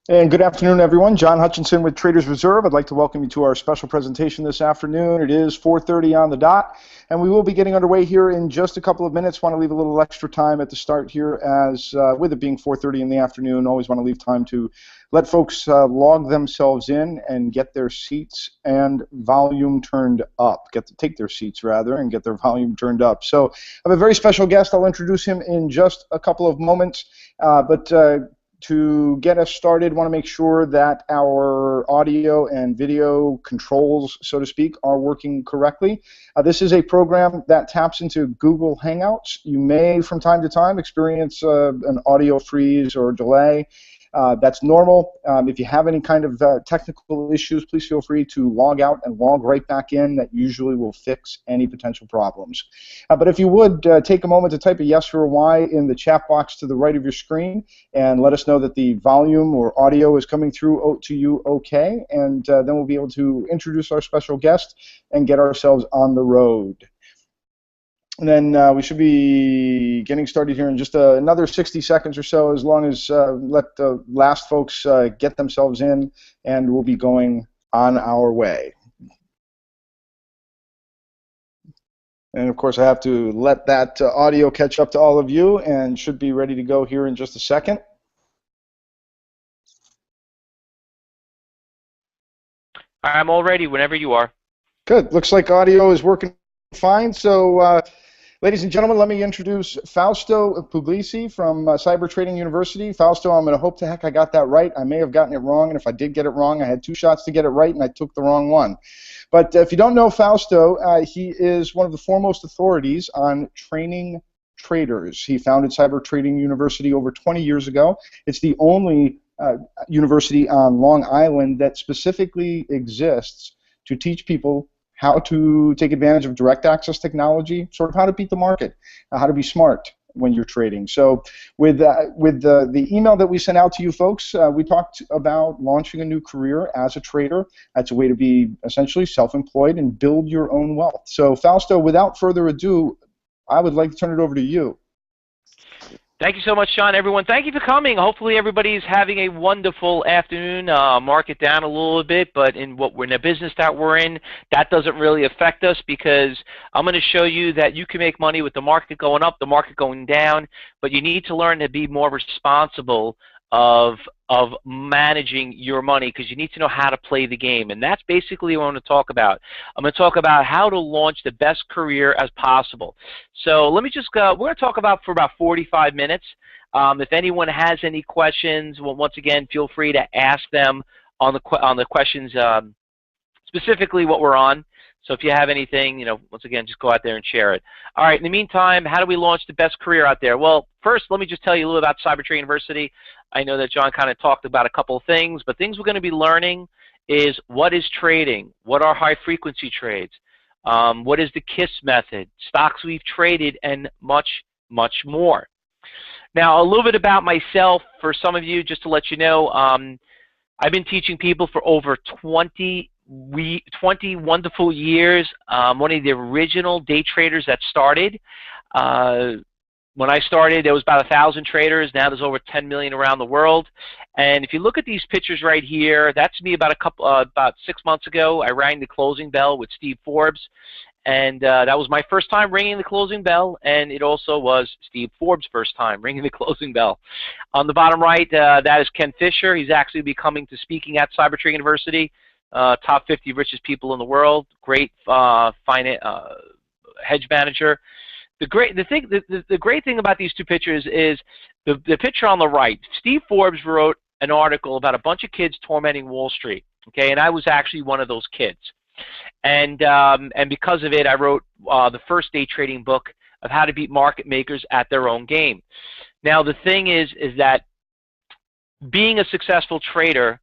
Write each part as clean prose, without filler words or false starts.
And good afternoon, everyone. John Hutchinson with Traders Reserve. I'd like to welcome you to our special presentation this afternoon. It is 4:30 on the dot, and we will be getting underway here in just a couple of minutes. Want to leave a little extra time at the start here, as with it being 4:30 in the afternoon, always want to leave time to let folks log themselves in and get their seats and volume turned up. Take their seats rather and get their volume turned up. So I have a very special guest. I'll introduce him in just a couple of moments, but. To get us started, want to make sure that our audio and video controls, so to speak, are working correctly. This is a program that taps into Google Hangouts. You may, from time to time, experience an audio freeze or delay. That's normal. If you have any kind of technical issues, please feel free to log out and log right back in. That usually will fix any potential problems. But if you would, take a moment to type a yes or a Y in the chat box to the right of your screen and let us know that the volume or audio is coming through to you okay, and then we'll be able to introduce our special guest and get ourselves on the road. And then we should be getting started here in just another 60 seconds or so, as long as let the last folks get themselves in, and we'll be going on our way. And of course, I have to let that audio catch up to all of you, and should be ready to go here in just a second. I'm all ready whenever you are. Good. Looks like audio is working fine. So, ladies and gentlemen, let me introduce Fausto Puglisi from Cyber Trading University. Fausto, I'm going to hope to heck I got that right. I may have gotten it wrong, and if I did get it wrong, I had 2 shots to get it right, and I took the wrong one. But if you don't know Fausto, he is one of the foremost authorities on training traders. He founded Cyber Trading University over 20 years ago. It's the only university on Long Island that specifically exists to teach people how to take advantage of direct access technology, sort of how to beat the market, how to be smart when you're trading. So with the email that we sent out to you folks, we talked about launching a new career as a trader. That's a way to be essentially self-employed and build your own wealth. So Fausto, without further ado, I would like to turn it over to you. Thank you so much, Sean. Everyone, thank you for coming. Hopefully everybody's having a wonderful afternoon. Market down a little bit, but in the business that we're in, that doesn't really affect us, because I'm going to show you that you can make money with the market going up, the market going down, but you need to learn to be more responsible of managing your money, because you need to know how to play the game. And that's basically what I want to talk about. I'm going to talk about how to launch the best career as possible. So let me just we're going to talk about for about 45 minutes. If anyone has any questions, well, once again, feel free to ask them on the questions, specifically what we're on. So if you have anything, once again, just go out there and share it. All right, in the meantime, how do we launch the best career out there? Well, first, let me just tell you a little about Cyber Trading University. I know that John kind of talked about a couple of things, but things we're going to be learning is what is trading, what are high-frequency trades, what is the KISS method, stocks we've traded, and much, much more. Now, a little bit about myself for some of you, just to let you know, I've been teaching people for over 20 wonderful years. One of the original day traders that started. When I started, there was about 1,000 traders. Now there's over 10 million around the world. And if you look at these pictures right here, that's me about 6 months ago. I rang the closing bell with Steve Forbes, and that was my first time ringing the closing bell, and it also was Steve Forbes' first time ringing the closing bell. On the bottom right, that is Ken Fisher. He's actually be coming to speaking at Cyber Trading University. Top 50 richest people in the world, great hedge manager. The great thing about these two pictures is the picture on the right. Steve Forbes wrote an article about a bunch of kids tormenting Wall Street. Okay, and I was actually one of those kids, and because of it, I wrote the first day trading book of how to beat market makers at their own game. Now the thing is that being a successful trader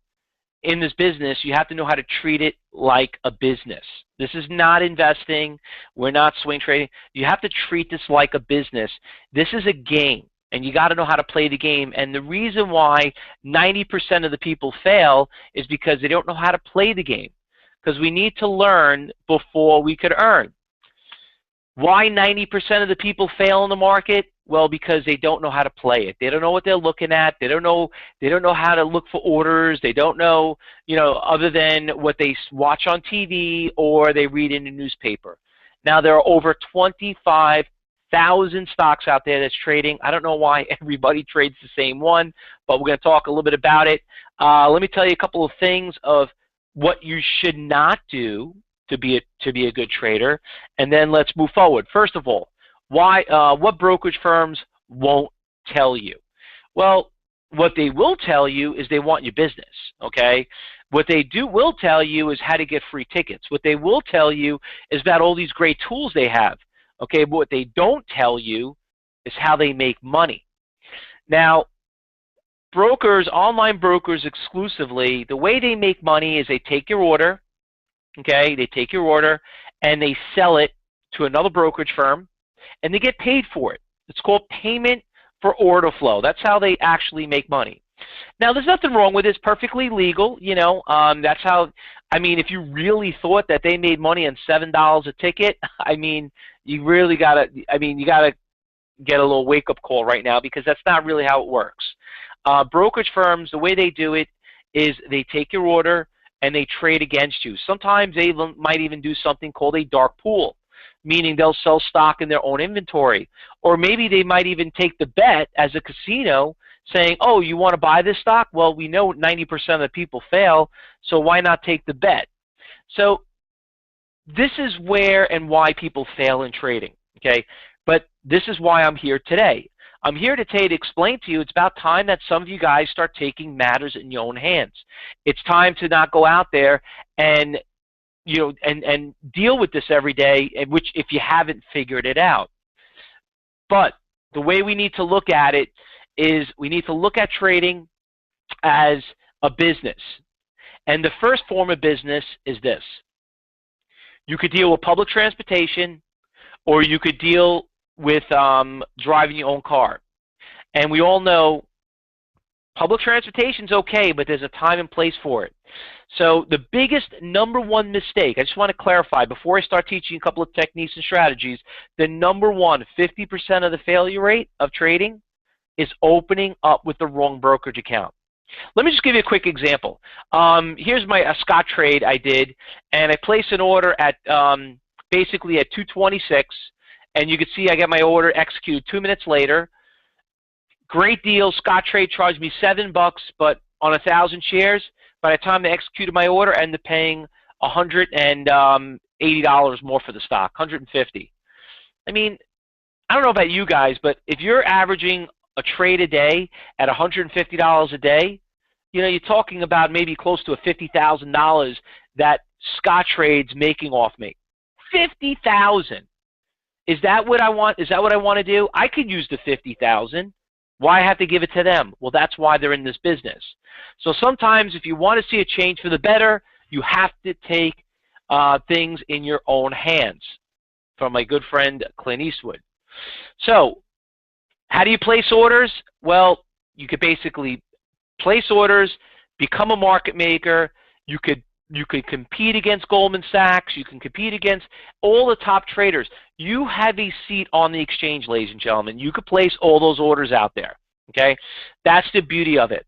in this business, you have to know how to treat it like a business. This is not investing. We're not swing trading. You have to treat this like a business. This is a game, and you got to know how to play the game. And the reason why 90% of the people fail is because they don't know how to play the game, because we need to learn before we could earn. Why 90% of the people fail in the market? Well, because they don't know how to play it. They don't know what they're looking at. They don't know how to look for orders. They don't know, other than what they watch on TV or they read in the newspaper. Now, there are over 25,000 stocks out there that's trading. I don't know why everybody trades the same one, but we're going to talk a little bit about it. Let me tell you a couple of things of what you should not do to be a good trader, and then let's move forward. First of all, what brokerage firms won't tell you? Well, what they will tell you is they want your business, okay? What they will tell you is how to get free tickets. What they will tell you is about all these great tools they have, okay? But what they don't tell you is how they make money. Now, online brokers exclusively, the way they make money is they take your order, okay? They take your order and they sell it to another brokerage firm, and they get paid for it. It's called payment for order flow. That's how they actually make money. Now, there's nothing wrong with it. It's perfectly legal. That's how. I mean, if you really thought that they made money on $7 a ticket, I mean, you really gotta. I mean, you gotta get a little wake-up call right now, because that's not really how it works. Brokerage firms, the way they do it is they take your order and they trade against you. Sometimes they might even do something called a dark pool, meaning they'll sell stock in their own inventory. Or maybe they might even take the bet as a casino, saying, oh, you want to buy this stock? Well, we know 90% of the people fail, so why not take the bet? So this is where and why people fail in trading, okay? But this is why I'm here today. I'm here today to explain to you it's about time that some of you guys start taking matters in your own hands. It's time to not go out there and and deal with this every day, which if you haven't figured it out. But the way we need to look at it is we need to look at trading as a business. And the first form of business is this. You could deal with public transportation, or you could deal with driving your own car. And we all know public transportation is okay, but there's a time and place for it. So the biggest number one mistake, I just want to clarify before I start teaching a couple of techniques and strategies, the number one, 50% of the failure rate of trading is opening up with the wrong brokerage account. Let me just give you a quick example. Here's a Scott trade I did, and I placed an order at basically at 226, and you can see I got my order executed 2 minutes later. Great deal. Scott trade charged me $7, but on 1,000 shares, by the time I executed my order, I ended up paying $180 more for the stock, $150. I mean, I don't know about you guys, but if you're averaging a trade a day at $150 a day, you're talking about maybe close to $50,000 that Scott Trade's making off me. $50,000. Is that what I want? Is that what I want to do? I could use the $50,000. Why have to give it to them? Well, that's why they're in this business. So sometimes if you want to see a change for the better, you have to take things in your own hands, from my good friend Clint Eastwood. So how do you place orders? Well, you could basically place orders, become a market maker. You could compete against Goldman Sachs. You can compete against all the top traders. You have a seat on the exchange, ladies and gentlemen. You could place all those orders out there, okay? That's the beauty of it.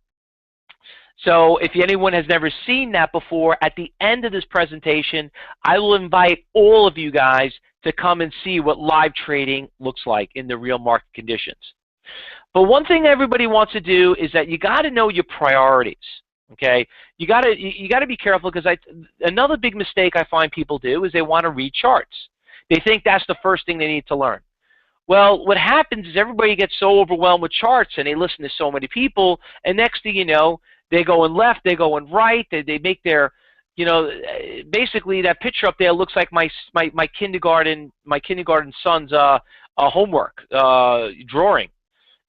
So if anyone has never seen that before, at the end of this presentation, I will invite all of you guys to come and see what live trading looks like in the real market conditions. But one thing everybody wants to do is that you got to know your priorities. Okay, you got to be careful, because another big mistake I find people do is they want to read charts. They think that's the first thing they need to learn. Well, what happens is everybody gets so overwhelmed with charts, and they listen to so many people, and next thing you know, they go in left, they go in right, they make their, basically that picture up there looks like my kindergarten son's homework drawing.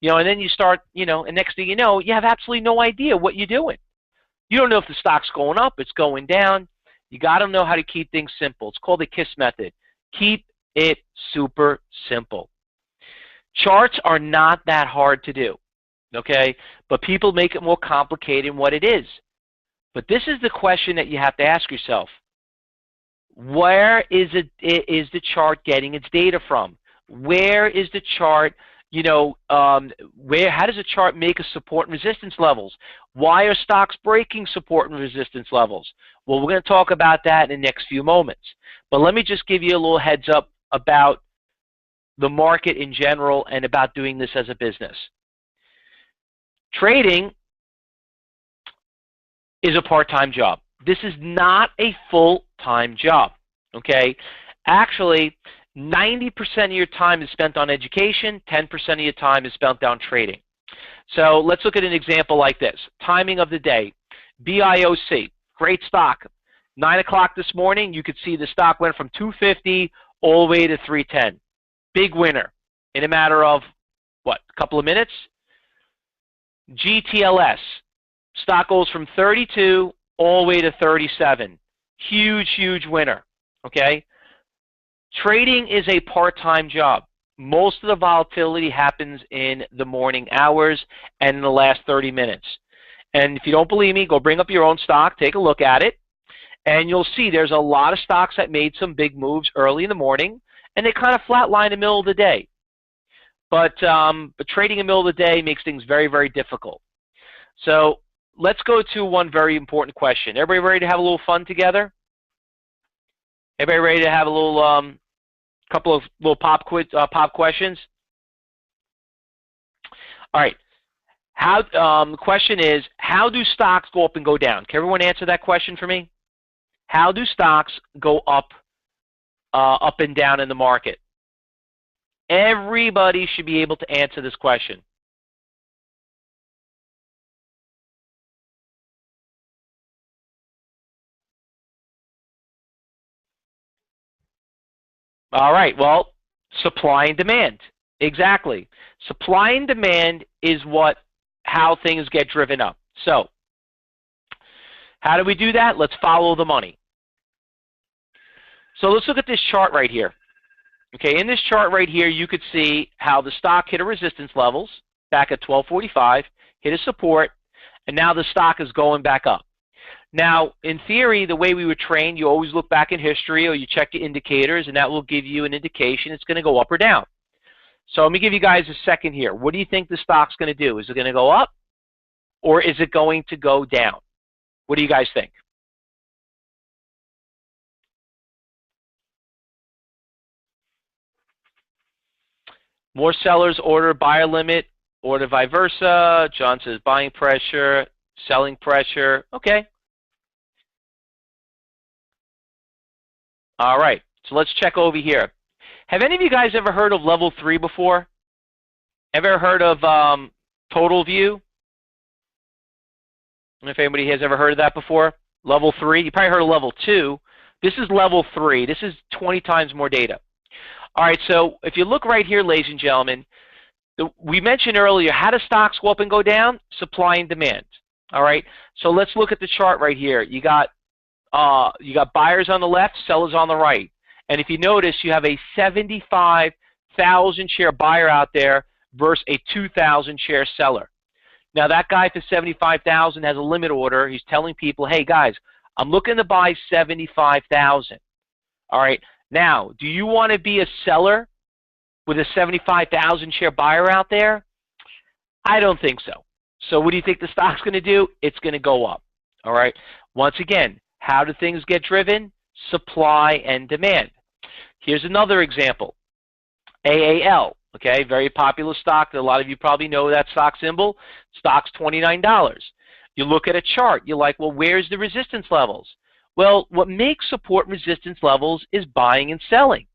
And then you start, and next thing you know, you have absolutely no idea what you're doing. You don't know if the stock's going up, it's going down. You got to know how to keep things simple. It's called the KISS method. Keep it super simple. Charts are not that hard to do, okay? But people make it more complicated than what it is. But this is the question that you have to ask yourself. Where is the chart getting its data from? Where is the chart How does a chart make a support and resistance levels? Why are stocks breaking support and resistance levels? Well, we're going to talk about that in the next few moments. But let me just give you a little heads up about the market in general and about doing this as a business. Trading is a part-time job. This is not a full-time job, okay? Actually, 90% of your time is spent on education, 10% of your time is spent on trading. So let's look at an example like this. Timing of the day, BIOC, great stock. 9 o'clock this morning, you could see the stock went from 250 all the way to 310. Big winner in a matter of, what, a couple of minutes? GTLS, stock goes from 32 all the way to 37. Huge, huge winner, okay? Trading is a part-time job. Most of the volatility happens in the morning hours and in the last 30 minutes. And if you don't believe me, go bring up your own stock, take a look at it, and you'll see there's a lot of stocks that made some big moves early in the morning, and they kind of flatline in the middle of the day. But trading in the middle of the day makes things very, very difficult. So let's go to one very important question. Everybody ready to have a little fun together? Everybody ready to have a little couple of little pop questions? All right. The question is, how do stocks go up and go down? Can everyone answer that question for me? How do stocks go up and down in the market? Everybody should be able to answer this question. All right, well, supply and demand. Exactly. Supply and demand is how things get driven up. So, how do we do that? Let's follow the money. So let's look at this chart right here. Okay, in this chart right here, you could see how the stock hit a resistance levels back at 1245, hit a support, and now the stock is going back up. Now, in theory, the way we were trained, you always look back in history or you check the indicators, and that will give you an indication it's going to go up or down. So let me give you guys a second here. What do you think the stock's going to do? Is it going to go up or is it going to go down? What do you guys think? More sellers order, buyer limit, order vice versa. John says buying pressure, selling pressure. Okay. All right. So let's check over here. Have any of you guys ever heard of level 3 before? Ever heard of total view? I don't know if anybody has ever heard of that before. Level 3. You probably heard of level 2. This is level 3. This is 20 times more data. All right, so if you look right here, ladies and gentlemen, we mentioned earlier, how do stocks go up and go down? Supply and demand. All right, so let's look at the chart right here. You got buyers on the left, sellers on the right. And if you notice, you have a 75,000 share buyer out there versus a 2,000 share seller. Now, that guy for 75,000 has a limit order. He's telling people, hey, guys, I'm looking to buy 75,000. All right. Now, do you want to be a seller with a 75,000 share buyer out there? I don't think so. So what do you think the stock's going to do? It's going to go up. All right. Once again, how do things get driven? Supply and demand. Here's another example. AAL, okay, very popular stock that a lot of you probably know that stock symbol. Stock's $29. You look at a chart. You're like, well, where's the resistance levels? Well, what makes support resistance levels is buying and selling.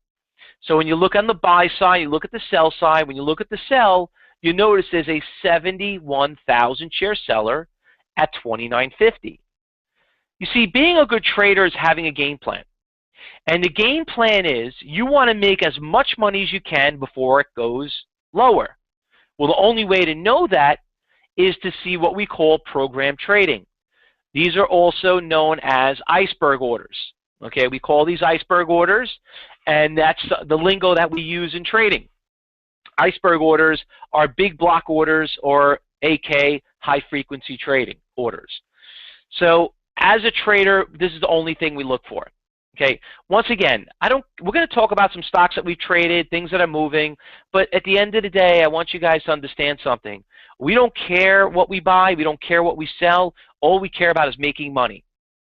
So when you look on the buy side, you look at the sell side. When you look at the sell, you notice there's a 71,000 share seller at $29.50. You see, being a good trader is having a game plan. And the game plan is you want to make as much money as you can before it goes lower. Well, the only way to know that is to see what we call program trading. These are also known as iceberg orders. Okay, we call these iceberg orders, and that's the lingo that we use in trading. Iceberg orders are big block orders, or AK, high-frequency trading orders. So as a trader, this is the only thing we look for. Okay. Once again, we're going to talk about some stocks that we've traded, things that are moving, but at the end of the day, I want you guys to understand something. We don't care what we buy. We don't care what we sell. All we care about is making money.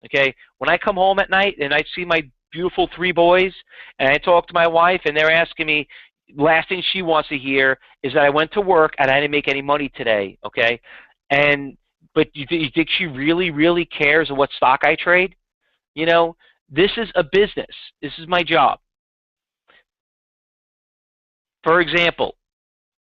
Okay. When I come home at night and I see my beautiful 3 boys and I talk to my wife and they're asking me, last thing she wants to hear is that I went to work and I didn't make any money today. Okay. But you think she really, really cares what stock I trade? You know, this is a business. This is my job. For example,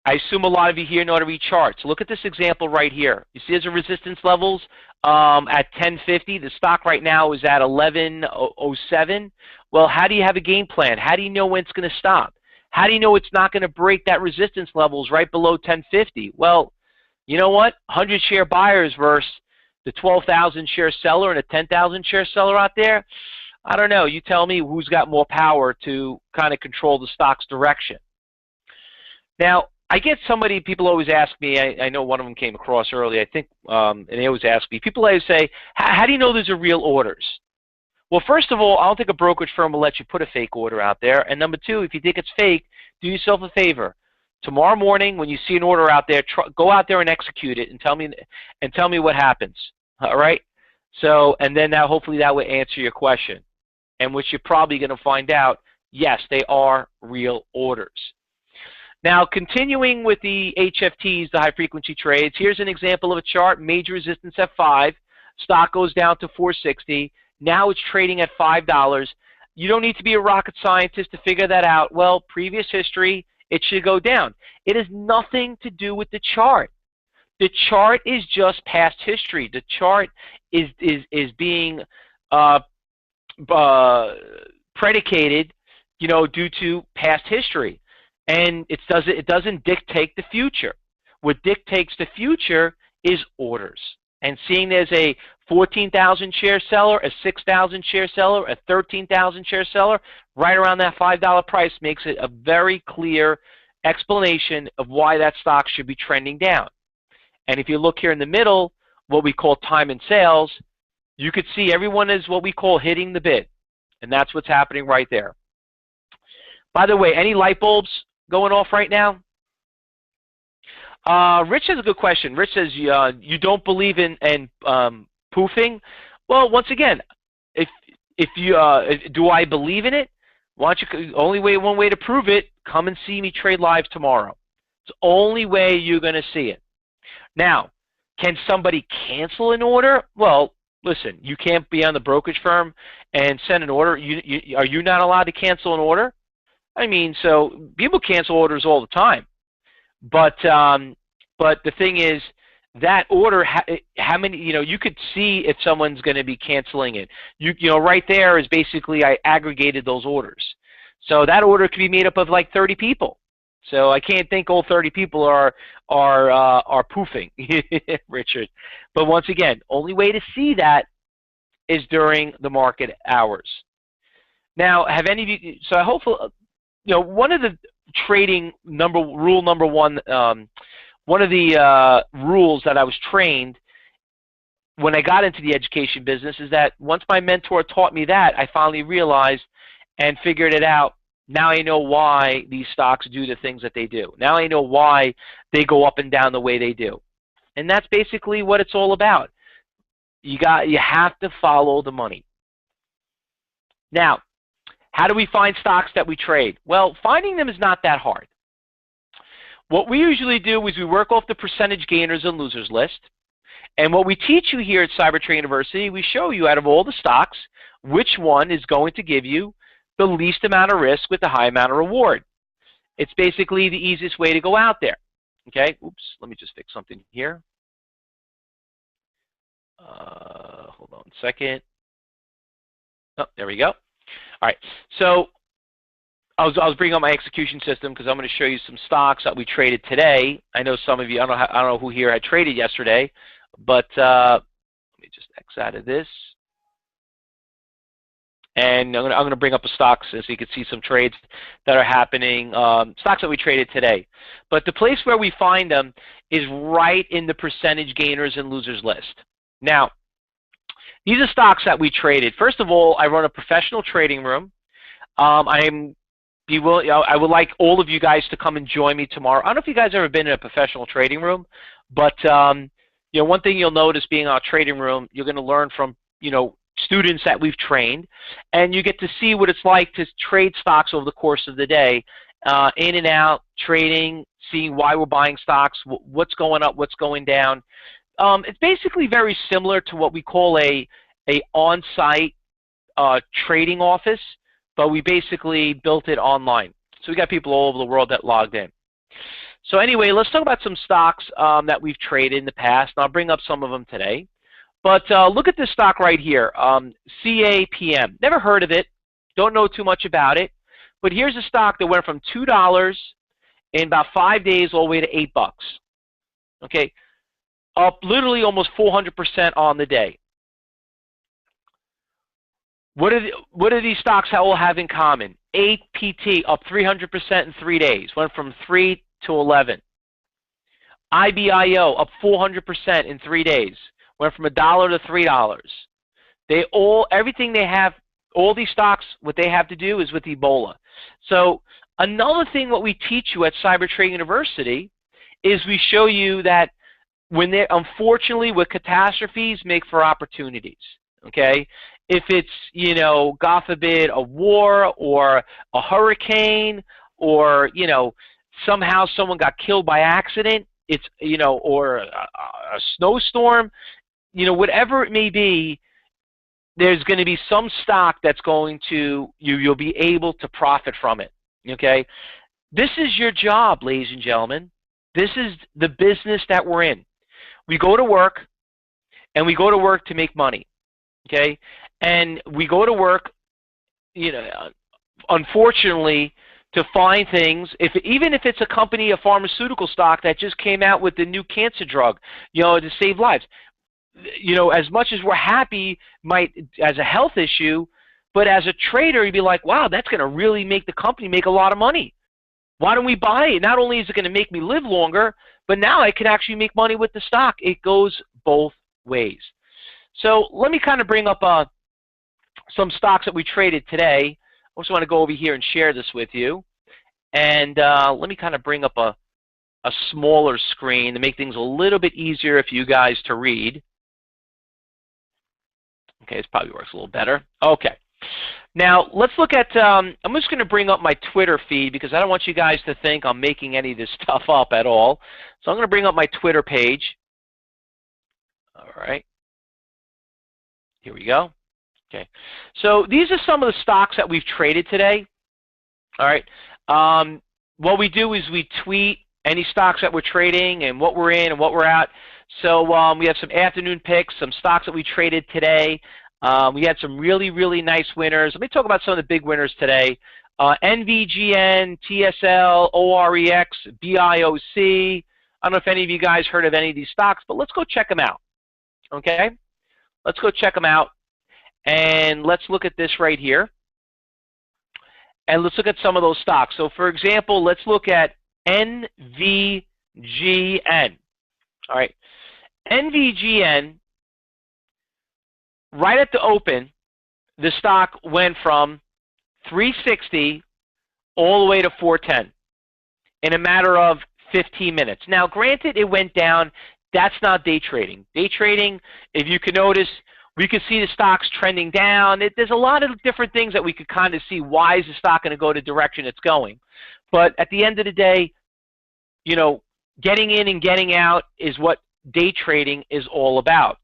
I assume a lot of you here know how to read charts. Look at this example right here. You see there's a resistance levels at 1050. The stock right now is at 1107. Well, how do you have a game plan? How do you know when it's going to stop? How do you know it's not going to break that resistance levels right below 1050? Well, you know what? 100 share buyers versus the 12,000 share seller and a 10,000 share seller out there. I don't know. You tell me who's got more power to kind of control the stock's direction. Now, I get people always ask me, I know one of them came across early, I think, and they always ask me, people always say, how do you know these are real orders? Well, first of all, I don't think a brokerage firm will let you put a fake order out there. And number 2, if you think it's fake, do yourself a favor. Tomorrow morning, when you see an order out there, go out there and execute it and tell me what happens. All right? So, and then hopefully that will answer your question. And which you're probably going to find out, yes, they are real orders. Now, continuing with the HFTs, the high-frequency trades, here's an example of a chart. Major resistance at 5. Stock goes down to 460. Now it's trading at $5. You don't need to be a rocket scientist to figure that out. Well, previous history, it should go down. It has nothing to do with the chart. The chart is just past history. The chart is being predicated, due to past history, and it doesn't dictate the future. What dictates the future is orders. And seeing there's a 14,000 share seller, a 6,000 share seller, a 13,000 share seller, right around that $5 price makes it a very clear explanation of why that stock should be trending down. And if you look here in the middle, what we call time and sales, you could see everyone is what we call hitting the bid. And that's what's happening right there. By the way, any light bulbs going off right now? Rich has a good question. Rich says, you don't believe in poofing? Well, once again, do I believe in it? Why don't you, one way to prove it, come and see me trade live tomorrow. It's the only way you're going to see it. Now, can somebody cancel an order? Well, listen, you can't be on the brokerage firm and send an order. Are you not allowed to cancel an order? I mean, so people cancel orders all the time. But the thing is, that order, how many, you could see if someone's going to be canceling it. Right there is basically I aggregated those orders. So that order could be made up of like 30 people. So I can't think all 30 people are poofing, Richard. But once again, only way to see that is during the market hours. Now, have any of you? So I hopefully, one of the trading rule number one, one of the rules that I was trained when I got into the education business is that once my mentor taught me that, I finally realized and figured it out. Now I know why these stocks do the things that they do. Now I know why they go up and down the way they do. And that's basically what it's all about. You have to follow the money. Now, how do we find stocks that we trade? Well, finding them is not that hard. What we usually do is we work off the percentage gainers and losers list. And what we teach you here at CyberTrade University, we show you out of all the stocks, which one is going to give you the least amount of risk with the high amount of reward. It's basically the easiest way to go out there. Okay, oops, let me just fix something here. Hold on a second. Oh, there we go. All right, so I was bringing up my execution system because I'm going to show you some stocks that we traded today. I know some of you, I don't know who here had traded yesterday, but let me just X out of this. And I'm going to bring up a stocks so you can see some trades that are happening, stocks that we traded today. But the place where we find them is right in the percentage gainers and losers list. Now, These are stocks that we traded. First of all, I run a professional trading room. I would like all of you guys to come and join me tomorrow. I don't know if you guys ever been in a professional trading room, but one thing you'll notice being in our trading room, you're going to learn from students that we've trained, and you get to see what it's like to trade stocks over the course of the day, in and out, trading, seeing why we're buying stocks, what's going up, what's going down. It's basically very similar to what we call a on-site trading office, but we basically built it online. So we got people all over the world that logged in. So anyway, let's talk about some stocks that we've traded in the past, and I'll bring up some of them today. But look at this stock right here, CAPM. Never heard of it, don't know too much about it, but here's a stock that went from $2 in about 5 days all the way to $8. Okay, up literally almost 400% on the day. What do these stocks all have in common? APT up 300% in 3 days, went from 3 to 11. IBIO up 400% in 3 days, went from $1 to $3. Everything they have, all these stocks, what they have to do is with Ebola. So another thing what we teach you at Cyber Trading University is we show you that unfortunately, with catastrophes make for opportunities. Okay, if it's God forbid, a war or a hurricane, or somehow someone got killed by accident, it's or a snowstorm, whatever it may be, there's going to be some stock that's going to you'll be able to profit from it. Okay, this is your job, ladies and gentlemen. This is the business that we're in. We go to work, and we go to work to make money. Okay, and we go to work, unfortunately, to find things. Even if it's a company, a pharmaceutical stock that just came out with the new cancer drug, to save lives. As much as we're happy, as a health issue, but as a trader, you'd be like, wow, that's going to really make the company make a lot of money. Why don't we buy it? Not only is it going to make me live longer, but now I can actually make money with the stock. It goes both ways. So let me kind of bring up some stocks that we traded today. I also want to go over here and share this with you. And let me kind of bring up a smaller screen to make things a little bit easier for you guys to read. Okay, this probably works a little better. Okay. Now, let's look at, I'm just going to bring up my Twitter feed because I don't want you guys to think I'm making any of this stuff up at all. So I'm going to bring up my Twitter page. All right. Here we go. Okay. So these are some of the stocks that we've traded today. All right. What we do is we tweet any stocks that we're trading and what we're in and what we're out. So we have some afternoon picks, some stocks that we traded today. We had some really, really nice winners. Let me talk about some of the big winners today. NVGN, TSL, OREX, BIOC. I don't know if any of you guys heard of any of these stocks, but let's go check them out. Okay? Let's go check them out. And let's look at this right here. And let's look at some of those stocks. So, for example, let's look at NVGN. All right. NVGN, right at the open, the stock went from 360 all the way to 410 in a matter of 15 minutes. Now, granted, it went down. That's not day trading. Day trading, if you can notice, we could see the stocks trending down. There's a lot of different things that we could kind of see. Why is the stock going to go the direction it's going? But at the end of the day, getting in and getting out is what day trading is all about.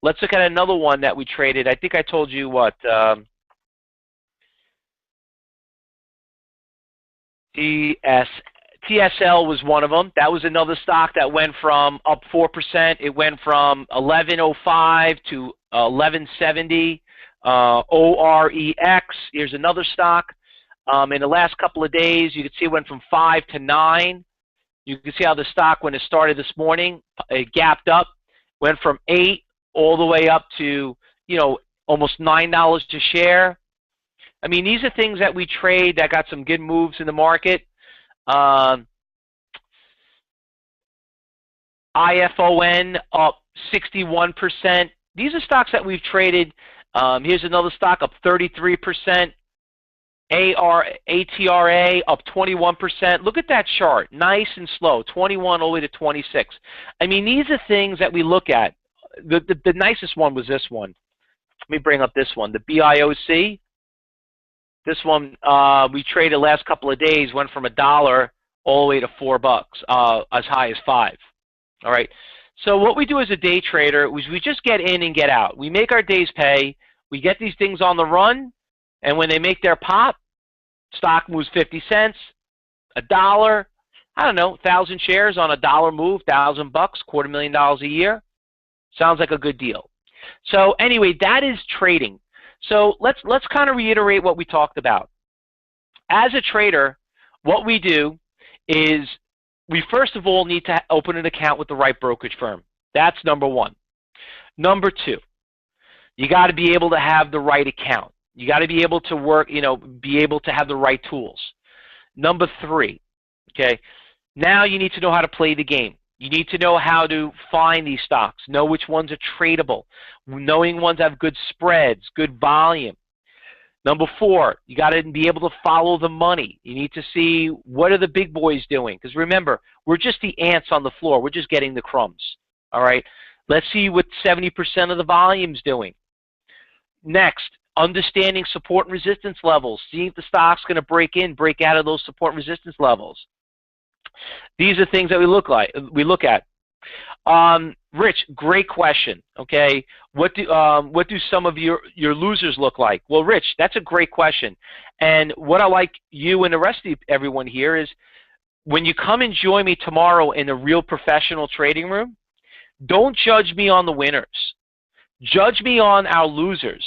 Let's look at another one that we traded. I think I told you what, TSL was one of them. That was another stock that went from up 4%. It went from 1105 to 1170. OREX, here's another stock. In the last couple of days, you can see it went from 5 to 9. You can see how the stock, when it started this morning, it gapped up, went from 8 all the way up to, almost $9 a share. I mean, these are things that we trade that got some good moves in the market. IFON up 61%. These are stocks that we've traded. Here's another stock up 33%. ATRA up 21%. Look at that chart. Nice and slow. 21 all the way to 26. I mean, these are things that we look at. The nicest one was this one. Let me bring up this one. The BIOC. This one we traded the last couple of days. Went from $1 all the way to $4, as high as 5. All right. So what we do as a day trader is we just get in and get out. We make our day's pay. We get these things on the run, and when they make their pop, stock moves 50 cents, $1. I don't know, 1,000 shares on $1 move, $1,000, $250,000 a year. Sounds like a good deal. So anyway, that is trading. So let's kind of reiterate what we talked about. As a trader, what we do is we first of all need to open an account with the right brokerage firm. That's number one. Number two, you got to be able to have the right account. You got to be able to work, be able to have the right tools. Number three, okay, now you need to know how to play the game. You need to know how to find these stocks, know which ones are tradable, knowing ones have good spreads, good volume. Number four, you got to be able to follow the money. You need to see what are the big boys doing. Because remember, we're just the ants on the floor. We're just getting the crumbs. All right? Let's see what 70% of the volume's doing. Next, understanding support and resistance levels. See if the stock's going to break out of those support and resistance levels. These are things that we look at. Rich, great question. Okay, what do some of your losers look like? Well, Rich, that's a great question. And what I like you and the rest of everyone here is when you come and join me tomorrow in a real professional trading room, don't judge me on the winners. Judge me on our losers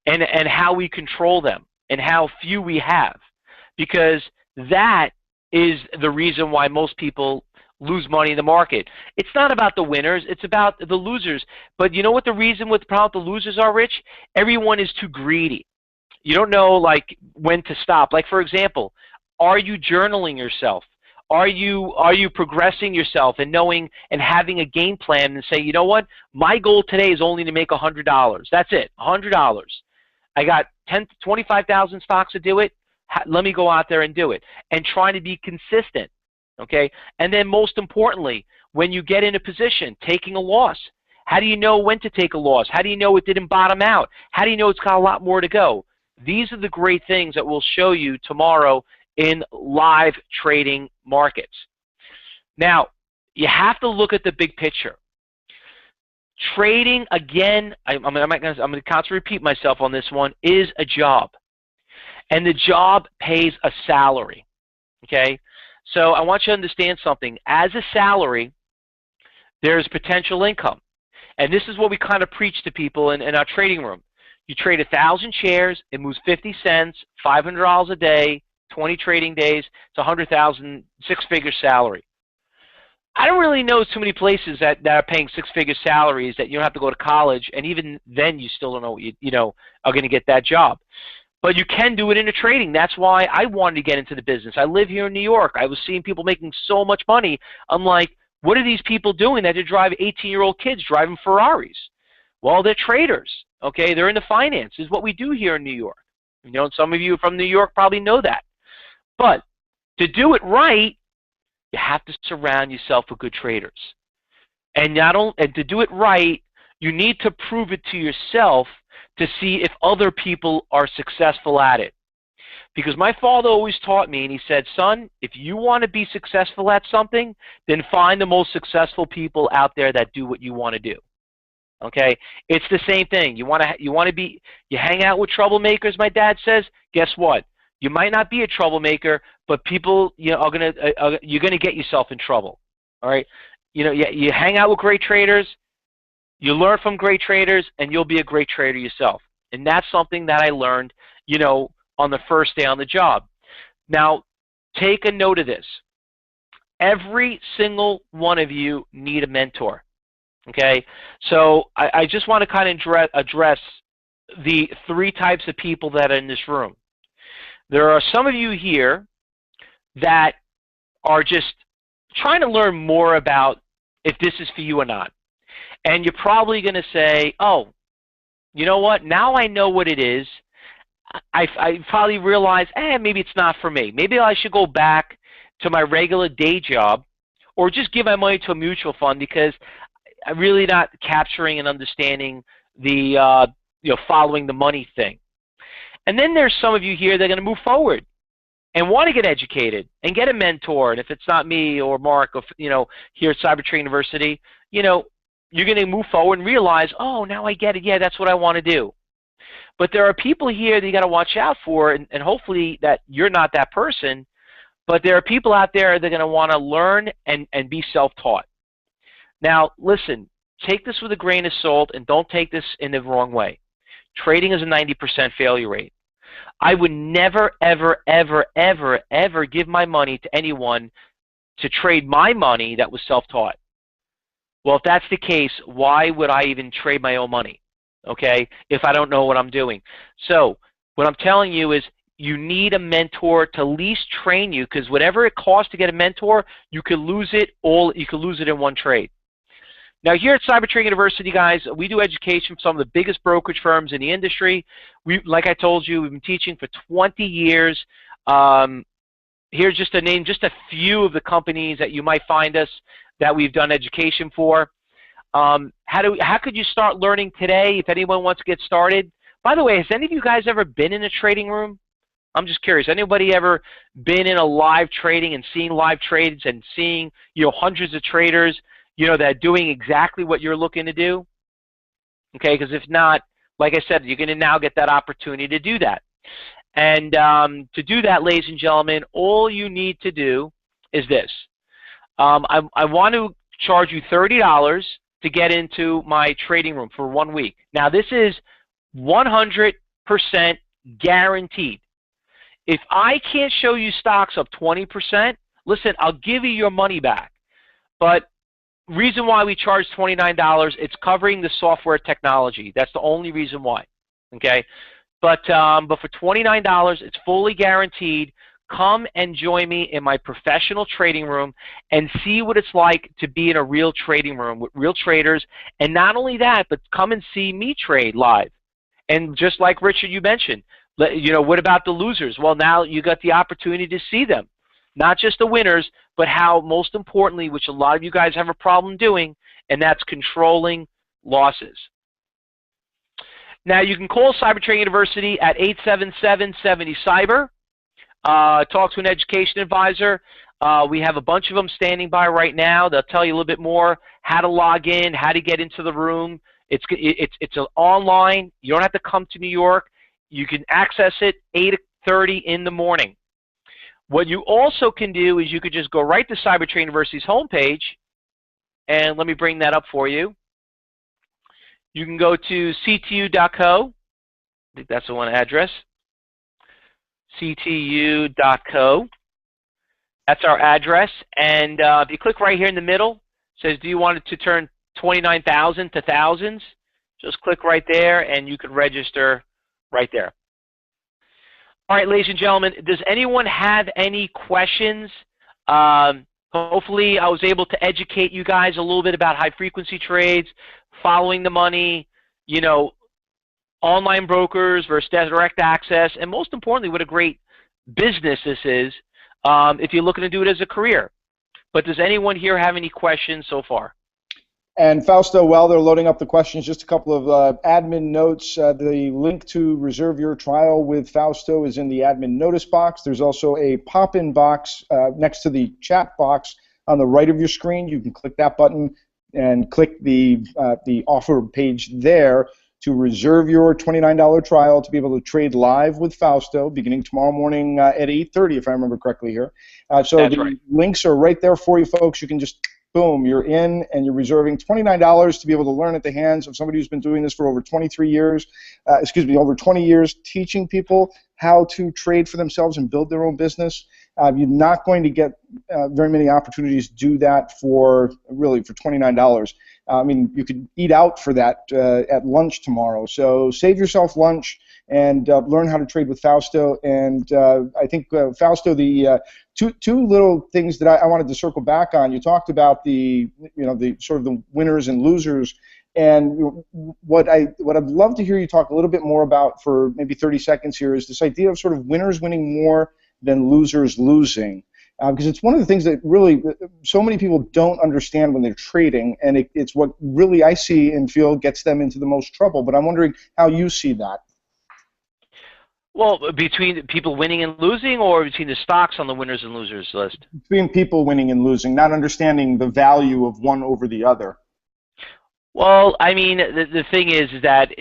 and how we control them and how few we have, because that is the reason why most people lose money in the market. It's not about the winners, it's about the losers. But you know what the reason with the problem with the losers are, Rich? Everyone is too greedy. You don't know like when to stop. Like for example, are you journaling yourself? Are you progressing yourself and knowing and having a game plan and say, you know what, my goal today is only to make $100. That's it, $100. I got 25,000 stocks to do it. Let me go out there and do it. And trying to be consistent. Okay, and then most importantly, when you get in a position, taking a loss, how do you know when to take a loss? How do you know it didn't bottom out? How do you know it's got a lot more to go? These are the great things that we'll show you tomorrow in live trading markets. Now, you have to look at the big picture. Trading, again, I'm going to constantly repeat myself on this one, is a job. And the job pays a salary. Okay? So I want you to understand something. As a salary, there's potential income. And this is what we kind of preach to people in our trading room. You trade 1,000 shares, it moves 50 cents, $500 a day, 20 trading days, it's 100,000, six-figure salary. I don't really know too many places that are paying six-figure salaries that you don't have to go to college, and even then you still don't know what you are going to get that job. But you can do it in a trading. That's why I wanted to get into the business. I live here in New York. I was seeing people making so much money. I'm like, what are these people doing that they drive 18-year-old kids driving Ferraris? Well, they're traders. Okay, they're in the finance. This is what we do here in New York. Some of you from New York probably know that. But to do it right, you have to surround yourself with good traders. And to do it right, you need to prove it to yourself to see if other people are successful at it. Because my father always taught me, and he said, son, if you want to be successful at something, then find the most successful people out there that do what you want to do. Okay? It's the same thing. You hang out with troublemakers, my dad says, guess what? You might not be a troublemaker, but people you're going to get yourself in trouble. All right? You hang out with great traders, you learn from great traders, and you'll be a great trader yourself. And that's something that I learned, on the first day on the job. Now, take a note of this. Every single one of you need a mentor. Okay? So I just want to kind of address the three types of people that are in this room. There are some of you here that are just trying to learn more about if this is for you or not. And you're probably going to say, oh, you know what? Now I know what it is. I probably realize, maybe it's not for me. Maybe I should go back to my regular day job or just give my money to a mutual fund because I'm really not capturing and understanding the, following the money thing. And then there's some of you here that are going to move forward and want to get educated and get a mentor. And if it's not me or Mark, or, here at Cybertree University, you're going to move forward and realize, oh, now I get it. Yeah, that's what I want to do. But there are people here that you got to watch out for, and hopefully that you're not that person. But there are people out there that are going to want to learn and be self-taught. Now, listen, take this with a grain of salt and don't take this in the wrong way. Trading is a 90% failure rate. I would never, ever, ever, ever, ever give my money to anyone to trade my money that was self-taught. Well, if that's the case, why would I even trade my own money, okay, if I don't know what I'm doing? So what I'm telling you is you need a mentor to at least train you, because whatever it costs to get a mentor, you could lose it in one trade. Now, here at Cybertree University, guys, we do education for some of the biggest brokerage firms in the industry. Like I told you, we've been teaching for 20 years. Here's just to name just a few of the companies that you might find us that we've done education for. How could you start learning today if anyone wants to get started? By the way, has any of you guys ever been in a trading room? I'm just curious. Anybody ever been in a live trading and seeing live trades and seeing hundreds of traders that are doing exactly what you're looking to do? Okay, because if not, like I said, you're going to now get that opportunity to do that. And to do that, ladies and gentlemen, all you need to do is this. I want to charge you $30 to get into my trading room for 1 week. Now, this is 100% guaranteed. If I can't show you stocks up 20%, listen, I'll give you your money back. But reason why we charge $29, it's covering the software technology. That's the only reason why. Okay, but for $29, it's fully guaranteed. Come and join me in my professional trading room and see what it's like to be in a real trading room with real traders. And not only that, but come and see me trade live. And just like Richard, you mentioned, what about the losers? Well, now you got the opportunity to see them. Not just the winners, but how, most importantly, which a lot of you guys have a problem doing, and that's controlling losses. Now, you can call Cybertree University at 877-70-CYBER. Talk to an education advisor. We have a bunch of them standing by right now. They'll tell you a little bit more how to log in, how to get into the room. It's online. You don't have to come to New York. You can access it 8:30 in the morning. What you also can do is you could just go right to Cybertree University's homepage, and let me bring that up for you. You can go to CTU.co. I think that's the one address. CTU.co. That's our address. And if you click right here in the middle, it says, do you want it to turn 29,000 to thousands? Just click right there, and you can register right there. All right, ladies and gentlemen, does anyone have any questions? Hopefully, I was able to educate you guys a little bit about high-frequency trades, following the money, online brokers versus direct access, and most importantly, what a great business this is if you're looking to do it as a career. But does anyone here have any questions so far? And Fausto, while they're loading up the questions, just a couple of admin notes. The link to reserve your trial with Fausto is in the admin notice box. There's also a pop-in box next to the chat box on the right of your screen. You can click that button and click the offer page there to reserve your $29 trial to be able to trade live with Fausto beginning tomorrow morning at 8:30, if I remember correctly here. So That's the right. links are right there for you, folks. You can just boom, you're in, and you're reserving $29 to be able to learn at the hands of somebody who's been doing this for over 23 years, over 20 years, teaching people how to trade for themselves and build their own business. You're not going to get very many opportunities to do that for $29. I mean, you could eat out for that at lunch tomorrow. So save yourself lunch and learn how to trade with Fausto. And I think Fausto, the two little things that I wanted to circle back on. You talked about the sort of the winners and losers, and what I'd love to hear you talk a little bit more about for maybe 30 seconds here is this idea of sort of winners winning more than losers losing. Because it's one of the things that really so many people don't understand when they're trading, and it's what really I see and feel gets them into the most trouble. But I'm wondering how you see that. Well, between people winning and losing, or between the stocks on the winners and losers list? Between people winning and losing, not understanding the value of one over the other. Well, I mean, the thing is that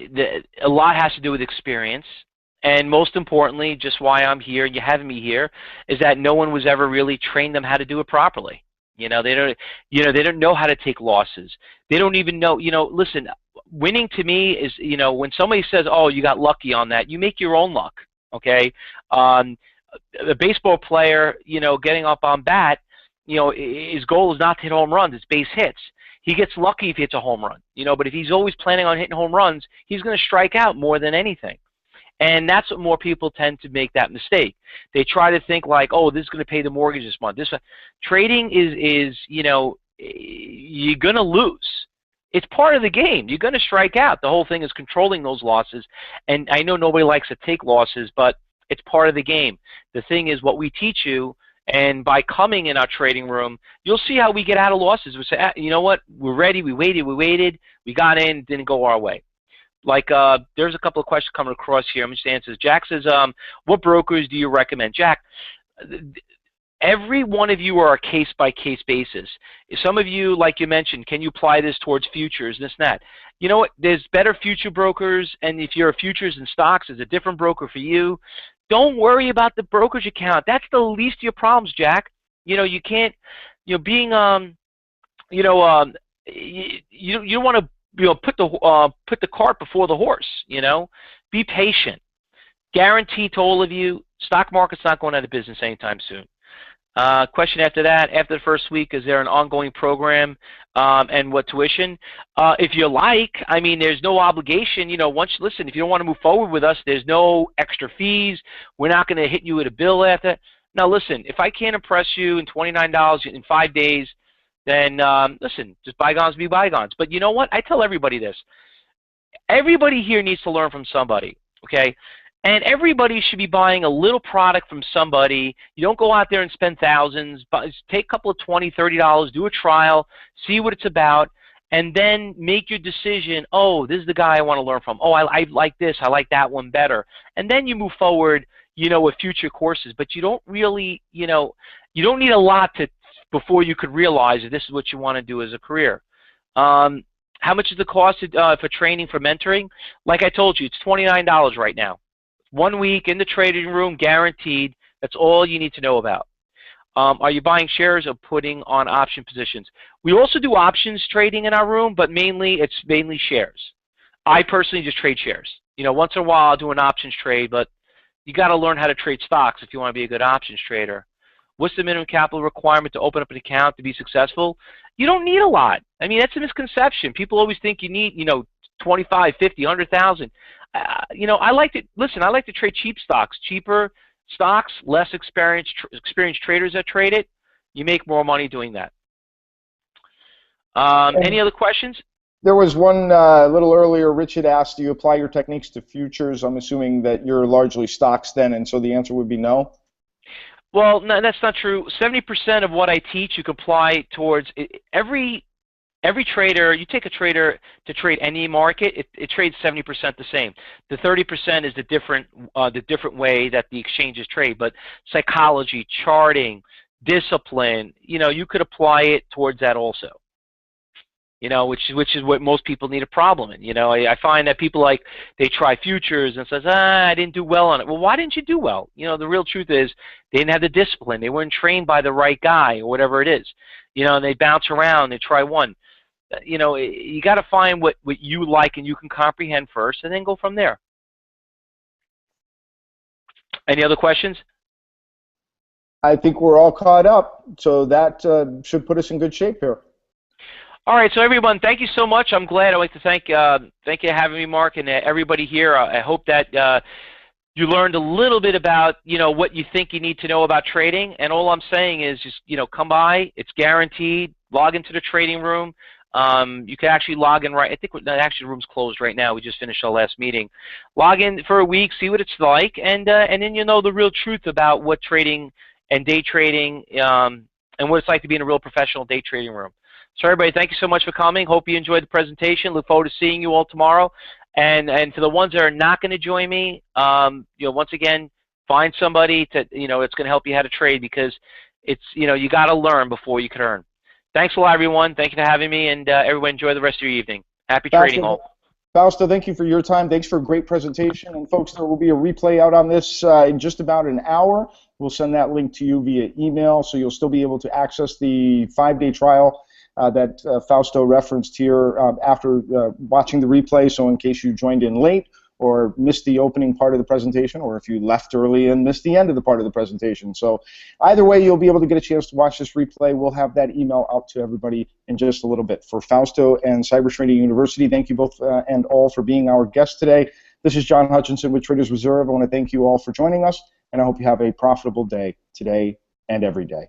a lot has to do with experience. And most importantly, just why I'm here, you having me here, is that no one was ever really trained them how to do it properly. They don't know how to take losses. They don't even know, listen, winning to me is, when somebody says, oh, you got lucky on that, you make your own luck, okay? A baseball player, getting up on bat, his goal is not to hit home runs, it's base hits. He gets lucky if he hits a home run, but if he's always planning on hitting home runs, he's going to strike out more than anything. And that's what more people tend to make that mistake. They try to think like, oh, this is going to pay the mortgage this month. Trading is you're going to lose. It's part of the game. You're going to strike out. The whole thing is controlling those losses. And I know nobody likes to take losses, but it's part of the game. The thing is what we teach you, and by coming in our trading room, you'll see how we get out of losses. We say, you know what, we're ready, we waited, we got in, didn't go our way. Like, there's a couple of questions coming across here. I'm just answering. Jack says, what brokers do you recommend? Jack, every one of you are a case-by-case basis. Some of you, like you mentioned, can you apply this towards futures, this and that? You know what? There's better future brokers, and if you're a futures and stocks, there's a different broker for you. Don't worry about the brokerage account. That's the least of your problems, Jack. You can't, being, you don't want to, put the cart before the horse. Be patient. Guarantee to all of you, stock market's not going out of business anytime soon. Question after that: after the first week, is there an ongoing program, and what tuition? If you like, I mean, there's no obligation. Listen, if you don't want to move forward with us, there's no extra fees. We're not going to hit you with a bill after. Now, listen, if I can't impress you in $29 in 5 days, then listen, just bygones be bygones. But you know what? I tell everybody this. Everybody here needs to learn from somebody, okay? And everybody should be buying a little product from somebody. You don't go out there and spend thousands. But take a couple of $20, $30, do a trial, see what it's about, and then make your decision. Oh, this is the guy I want to learn from. Oh, I like this. I like that one better. And then you move forward, with future courses. But you don't really, you don't need a lot before you could realize that this is what you want to do as a career. How much is the cost for training, for mentoring? Like I told you, it's $29 right now. 1 week in the trading room, guaranteed. That's all you need to know about. Are you buying shares or putting on option positions? We also do options trading in our room, but it's mainly shares. I personally just trade shares. Once in a while I'll do an options trade, but you got to learn how to trade stocks if you want to be a good options trader. What's the minimum capital requirement to open up an account to be successful? You don't need a lot. I mean, that's a misconception. People always think you need, 25, 50, 100,000. I like to trade cheap stocks. Cheaper stocks, less experienced traders that trade it. You make more money doing that. Any other questions? There was one a little earlier. Richard asked, do you apply your techniques to futures? I'm assuming that you're largely stocks then, and so the answer would be no. Well, no, that's not true. 70% of what I teach you can apply towards every trader. You take a trader to trade any market, it trades 70% the same. The 30% is the different way that the exchanges trade. But psychology, charting, discipline, you could apply it towards that also. Which is what most people need a problem in. I find that people they try futures and says, I didn't do well on it. Well, why didn't you do well? The real truth is they didn't have the discipline. They weren't trained by the right guy or whatever it is. And they bounce around. They try one. You got to find what you like and you can comprehend first, and then go from there. Any other questions? I think we're all caught up, so that should put us in good shape here. All right, so everyone, thank you so much. I'm glad. I'd like to thank you for having me, Mark, and everybody here. I hope that You learned a little bit about, what you think you need to know about trading, and all I'm saying is just, come by. It's guaranteed. Log into the trading room. You can actually log in right. I think actually the room's closed right now. We just finished our last meeting. Log in for a week, see what it's like, and then you'll know the real truth about what trading and day trading and what it's like to be in a real professional day trading room. So everybody, thank you so much for coming. Hope you enjoyed the presentation. Look forward to seeing you all tomorrow. And to the ones that are not going to join me, once again, find somebody to it's going to help you how to trade, because it's you got to learn before you can earn. Thanks a lot, everyone. Thank you for having me, and everyone enjoy the rest of your evening. Happy trading, all. Fausto, thank you for your time. Thanks for a great presentation. And folks, there will be a replay out on this in just about an hour. We'll send that link to you via email, so you'll still be able to access the 5-day trial that Fausto referenced here after watching the replay. So in case you joined in late or missed the opening part of the presentation, or if you left early and missed the end of the part of the presentation. So either way, you'll be able to get a chance to watch this replay. We'll have that email out to everybody in just a little bit. For Fausto and Cyber Trading University, thank you both and all for being our guests today. This is John Hutchinson with Traders Reserve. I want to thank you all for joining us, and I hope you have a profitable day today and every day.